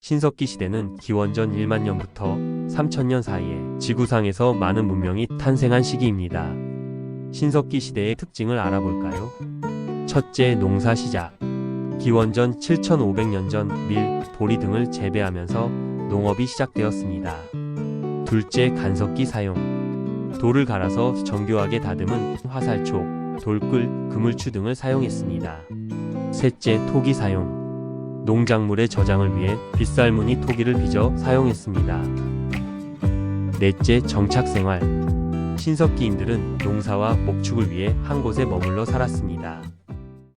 신석기 시대는 기원전 1만 년부터 3000년 사이에 지구상에서 많은 문명이 탄생한 시기입니다. 신석기 시대의 특징을 알아볼까요? 첫째, 농사 시작. 기원전 7500년 전 밀, 보리 등을 재배하면서 농업이 시작되었습니다. 둘째, 간석기 사용. 돌을 갈아서 정교하게 다듬은 화살촉, 돌끌, 그물추 등을 사용했습니다. 셋째, 토기 사용. 농작물의 저장을 위해 빗살무늬 토기를 빚어 사용했습니다. 넷째, 정착생활. 신석기인들은 농사와 목축을 위해 한 곳에 머물러 살았습니다.